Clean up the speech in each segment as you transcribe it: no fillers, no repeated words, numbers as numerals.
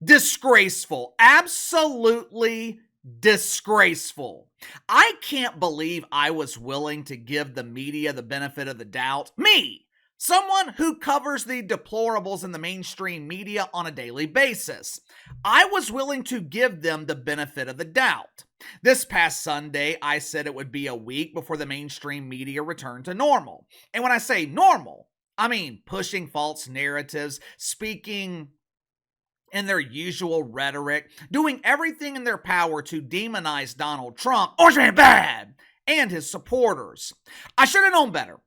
Disgraceful. Absolutely disgraceful. I can't believe I was willing to give the media the benefit of the doubt. Me, someone who covers the deplorables in the mainstream media on a daily basis. I was willing to give them the benefit of the doubt. This past Sunday, I said it would be a week before the mainstream media returned to normal. And when I say normal, I mean pushing false narratives, speaking in their usual rhetoric, doing everything in their power to demonize Donald Trump, orange man bad, and his supporters. I should have known better.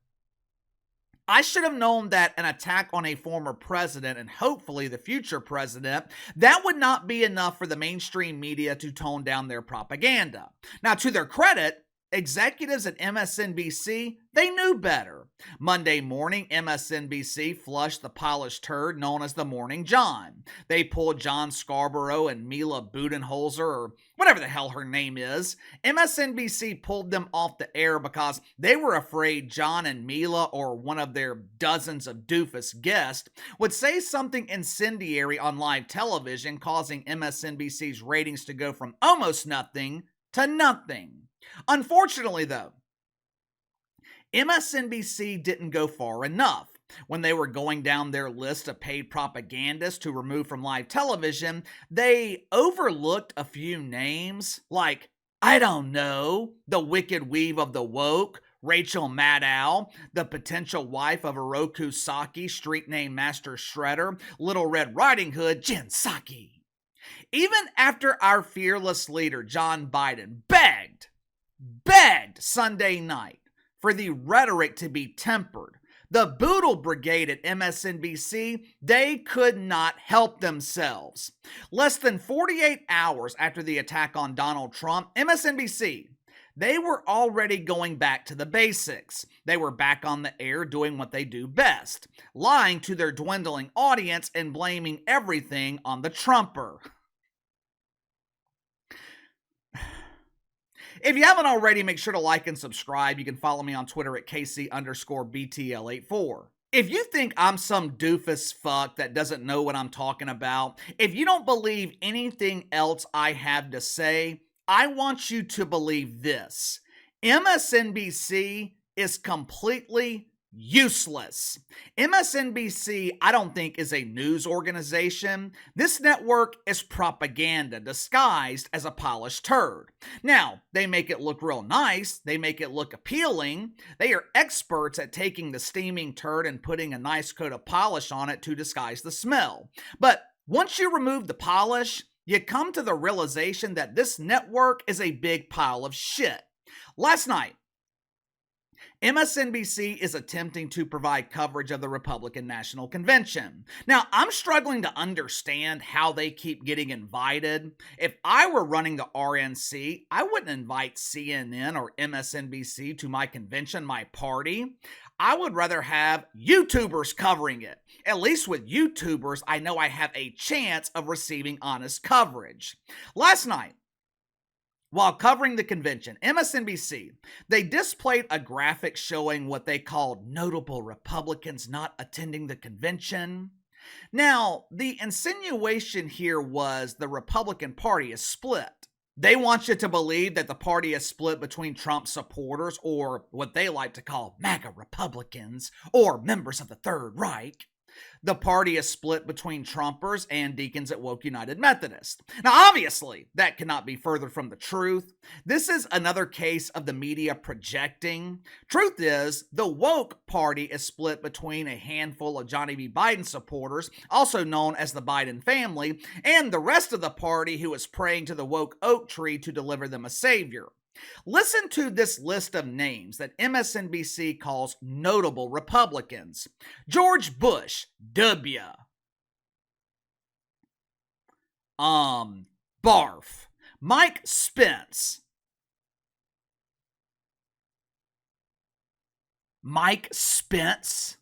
I should have known that an attack on a former president, and hopefully the future president, that would not be enough for the mainstream media to tone down their propaganda. Now, to their credit, executives at MSNBC, they knew better. Monday morning, MSNBC flushed the polished turd known as the Morning John. They pulled John Scarborough and Mila Budenholzer, or whatever the hell her name is. MSNBC pulled them off the air because they were afraid John and Mila, or one of their dozens of doofus guests, would say something incendiary on live television, causing MSNBC's ratings to go from almost nothing to nothing. Unfortunately, though, MSNBC didn't go far enough. When they were going down their list of paid propagandists to remove from live television, they overlooked a few names like, I don't know, the wicked weave of the woke, Rachel Maddow, the potential wife of Oroku Psaki, street name Master Shredder, Little Red Riding Hood, Jen Psaki. Even after our fearless leader, John Biden, begged Sunday night for the rhetoric to be tempered, the Boodle Brigade at MSNBC, they could not help themselves. Less than 48 hours after the attack on Donald Trump, MSNBC, they were already going back to the basics. They were back on the air doing what they do best, lying to their dwindling audience and blaming everything on the Trumper. If you haven't already, make sure to like and subscribe. You can follow me on Twitter at KC_BTL84. If you think I'm some doofus fuck that doesn't know what I'm talking about, if you don't believe anything else I have to say, I want you to believe this. MSNBC is completely useless. MSNBC, I don't think, is a news organization. This network is propaganda disguised as a polished turd. Now, they make it look real nice. They make it look appealing. They are experts at taking the steaming turd and putting a nice coat of polish on it to disguise the smell. But once you remove the polish, you come to the realization that this network is a big pile of shit. Last night, MSNBC is attempting to provide coverage of the Republican National Convention. Now, I'm struggling to understand how they keep getting invited. If I were running the RNC, I wouldn't invite CNN or MSNBC to my convention, my party. I would rather have YouTubers covering it. At least with YouTubers, I know I have a chance of receiving honest coverage. Last night, while covering the convention, MSNBC, they displayed a graphic showing what they called notable Republicans not attending the convention. Now, the insinuation here was the Republican Party is split. They want you to believe that the party is split between Trump supporters, or what they like to call MAGA Republicans, or members of the Third Reich. The party is split between Trumpers and deacons at Woke United Methodist. Now, obviously, that cannot be further from the truth. This is another case of the media projecting. Truth is, the Woke Party is split between a handful of Johnny B. Biden supporters, also known as the Biden family, and the rest of the party who is praying to the woke oak tree to deliver them a savior. Listen to this list of names that MSNBC calls notable Republicans. George Bush, W. Barf. Mike Spence. Mike Spence?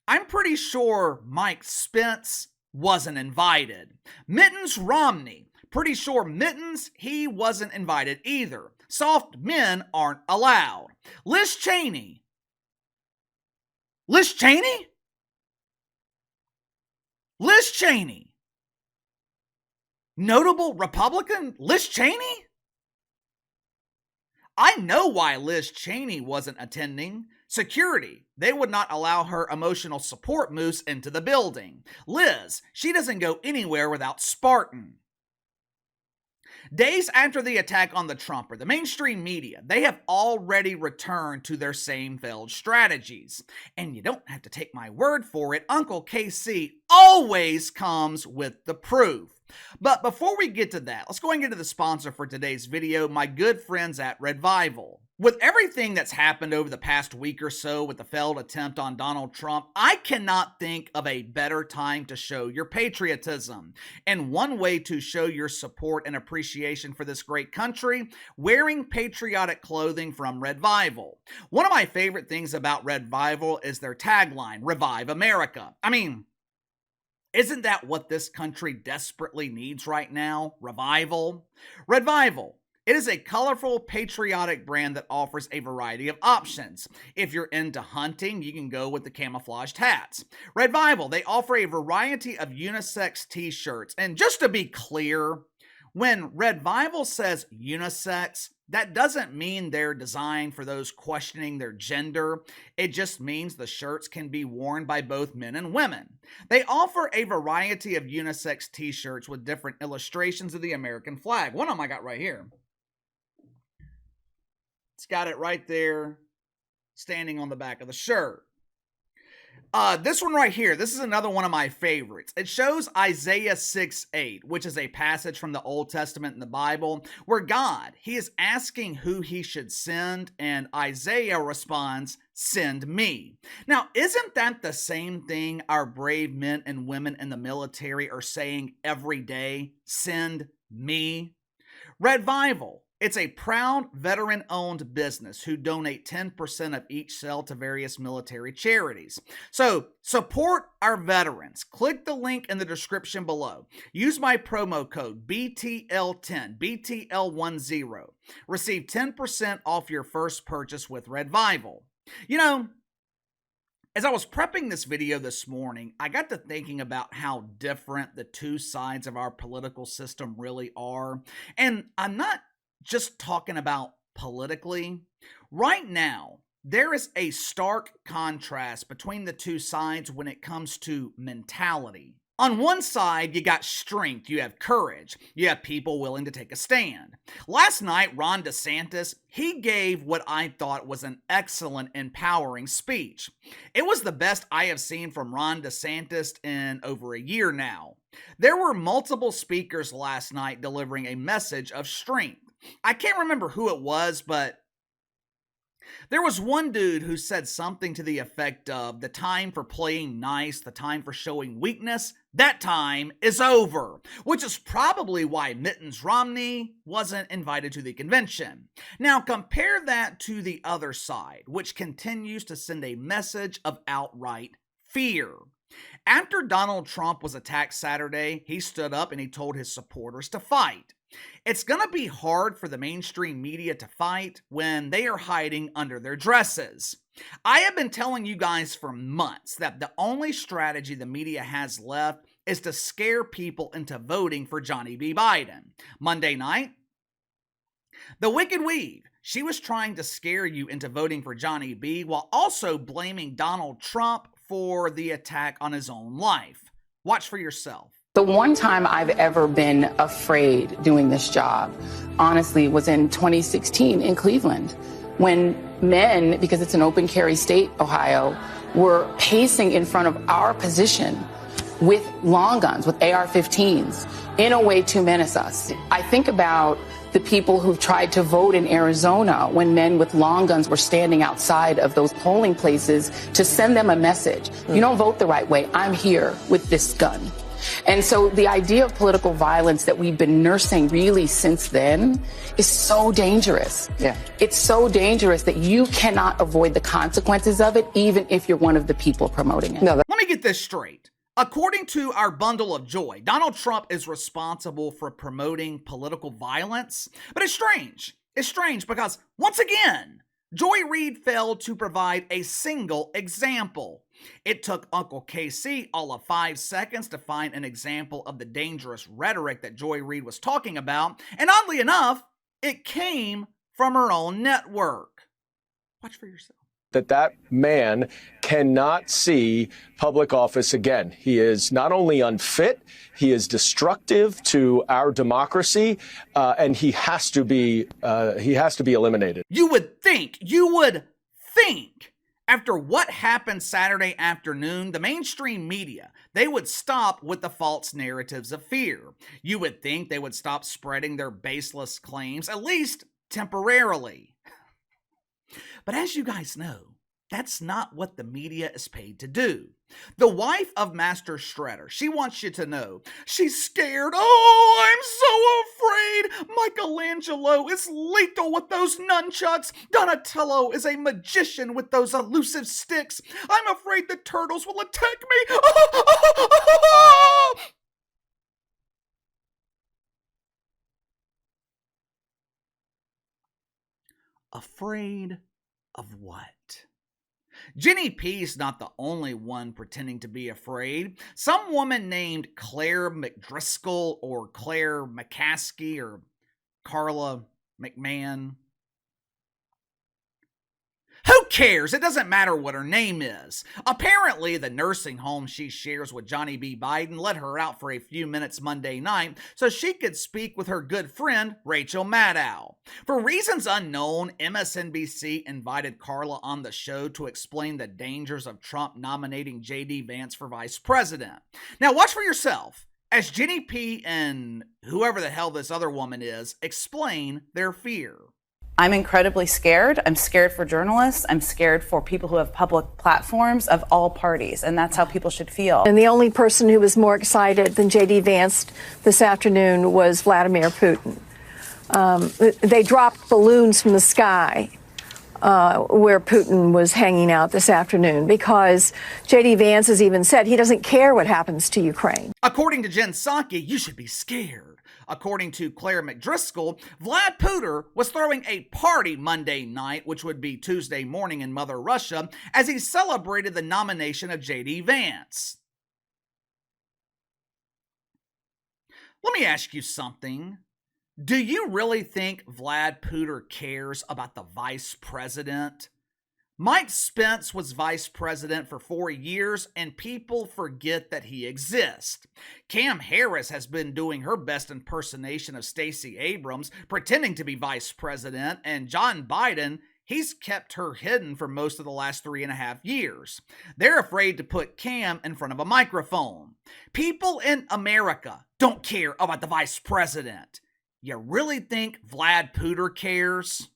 I'm pretty sure Mike Spence wasn't invited. Mittens Romney. Pretty sure Mittens, he wasn't invited either. Soft men aren't allowed. Liz Cheney. Liz Cheney? Liz Cheney. Notable Republican Liz Cheney? I know why Liz Cheney wasn't attending. Security. They would not allow her emotional support moose into the building. Liz, she doesn't go anywhere without Spartan. Days after the attack on the Trumper, the mainstream media, they have already returned to their same failed strategies. And you don't have to take my word for it, Uncle KC always comes with the proof. But before we get to that, let's go and get to the sponsor for today's video, my good friends at Revival. With everything that's happened over the past week or so with the failed attempt on Donald Trump, I cannot think of a better time to show your patriotism. And one way to show your support and appreciation for this great country, wearing patriotic clothing from Revival. One of my favorite things about Revival is their tagline, Revive America. I mean, isn't that what this country desperately needs right now? Revival? Revival. It is a colorful, patriotic brand that offers a variety of options. If you're into hunting, you can go with the camouflaged hats. Revival, they offer a variety of unisex t-shirts. And just to be clear, when Revival says unisex, that doesn't mean they're designed for those questioning their gender. It just means the shirts can be worn by both men and women. They offer a variety of unisex t-shirts with different illustrations of the American flag. One of them I got right here. It's got it right there, standing on the back of the shirt. This one right here, this is another one of my favorites. It shows Isaiah 6:8, which is a passage from the Old Testament in the Bible, where God, he is asking who he should send, and Isaiah responds, "Send me." Now, isn't that the same thing our brave men and women in the military are saying every day? Send me. Revival. It's a proud veteran-owned business who donate 10% of each sale to various military charities. So support our veterans. Click the link in the description below. Use my promo code BTL10, BTL10. Receive 10% off your first purchase with Revival. You know, as I was prepping this video this morning, I got to thinking about how different the two sides of our political system really are. And I'm not just talking about politically. Right now, there is a stark contrast between the two sides when it comes to mentality. On one side, you got strength, you have courage, you have people willing to take a stand. Last night, Ron DeSantis, he gave what I thought was an excellent, empowering speech. It was the best I have seen from Ron DeSantis in over a year now. There were multiple speakers last night delivering a message of strength. I can't remember who it was, but there was one dude who said something to the effect of, the time for playing nice, the time for showing weakness, that time is over, which is probably why Mittens Romney wasn't invited to the convention. Now compare that to the other side, which continues to send a message of outright fear. After Donald Trump was attacked Saturday, he stood up and he told his supporters to fight. It's going to be hard for the mainstream media to fight when they are hiding under their dresses. I have been telling you guys for months that the only strategy the media has left is to scare people into voting for Johnny B. Biden. Monday night, the Wicked Weave, she was trying to scare you into voting for Johnny B. while also blaming Donald Trump for the attack on his own life. Watch for yourself. The one time I've ever been afraid doing this job, honestly, was in 2016 in Cleveland, when men, because it's an open carry state, Ohio, were pacing in front of our position with long guns, with AR-15s, in a way to menace us. I think about the people who've tried to vote in Arizona when men with long guns were standing outside of those polling places to send them a message. You don't vote the right way. I'm here with this gun. And so the idea of political violence that we've been nursing really since then is so dangerous. Yeah. It's so dangerous that you cannot avoid the consequences of it, even if you're one of the people promoting it. Let me get this straight. According to our bundle of joy, Donald Trump is responsible for promoting political violence. But it's strange. It's strange because, once again, Joy Reid failed to provide a single example. It took Uncle KC all of 5 seconds to find an example of the dangerous rhetoric that Joy Reid was talking about, and oddly enough, it came from her own network. Watch for yourself. That man cannot see public office again. He is not only unfit, he is destructive to our democracy, and he has to be eliminated. You would think, after what happened Saturday afternoon, the mainstream media, they would stop with the false narratives of fear. You would think they would stop spreading their baseless claims, at least temporarily. But as you guys know, that's not what the media is paid to do. The wife of Master Shredder, she wants you to know she's scared. Oh, I'm so afraid. Michelangelo is lethal with those nunchucks. Donatello is a magician with those elusive sticks. I'm afraid the turtles will attack me. Afraid of what? Jenny P's not the only one pretending to be afraid. Some woman named Claire McDriscoll or Claire McCaskey or Carla McMahon. Who cares? It doesn't matter what her name is. Apparently, the nursing home she shares with Johnny B. Biden let her out for a few minutes Monday night so she could speak with her good friend, Rachel Maddow. For reasons unknown, MSNBC invited Carla on the show to explain the dangers of Trump nominating J.D. Vance for vice president. Now, watch for yourself as Jenny P. and whoever the hell this other woman is explain their fear. I'm incredibly scared. I'm scared for journalists. I'm scared for people who have public platforms of all parties, and that's how people should feel. And the only person who was more excited than J.D. Vance this afternoon was Vladimir Putin. They dropped balloons from the sky where Putin was hanging out this afternoon because J.D. Vance has even said he doesn't care what happens to Ukraine. According to Jen Psaki, you should be scared. According to Claire McDriscoll, Vlad Putin was throwing a party Monday night, which would be Tuesday morning in Mother Russia, as he celebrated the nomination of J.D. Vance. Let me ask you something. Do you really think Vlad Putin cares about the vice president? Mike Spence was vice president for 4 years, and people forget that he exists. Cam Harris has been doing her best impersonation of Stacey Abrams, pretending to be vice president, and John Biden, he's kept her hidden for most of the last 3.5 years. They're afraid to put Cam in front of a microphone. People in America don't care about the vice president. You really think Vlad Putin cares?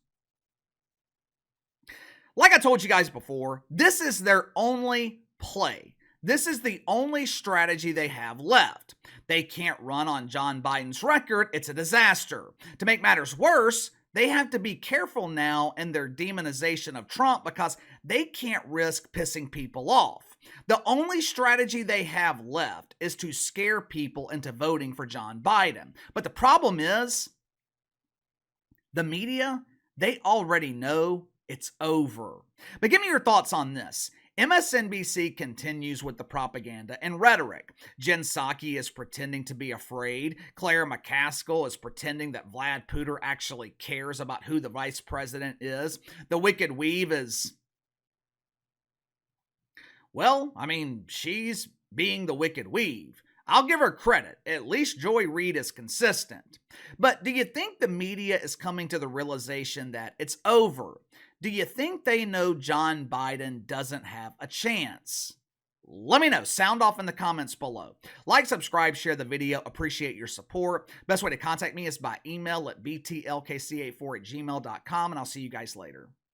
Like I told you guys before, this is their only play. This is the only strategy they have left. They can't run on John Biden's record. It's a disaster. To make matters worse, they have to be careful now in their demonization of Trump because they can't risk pissing people off. The only strategy they have left is to scare people into voting for John Biden. But the problem is, the media, they already know it's over. But give me your thoughts on this. MSNBC continues with the propaganda and rhetoric. Jen Psaki is pretending to be afraid. Claire McCaskill is pretending that Vlad Putin actually cares about who the vice president is. The Wicked Weave is, well, I mean, she's being the Wicked Weave. I'll give her credit. At least Joy Reid is consistent. But do you think the media is coming to the realization that it's over? Do you think they know John Biden doesn't have a chance? Let me know. Sound off in the comments below. Like, subscribe, share the video. Appreciate your support. Best way to contact me is by email at btlkc84@gmail.com, and I'll see you guys later.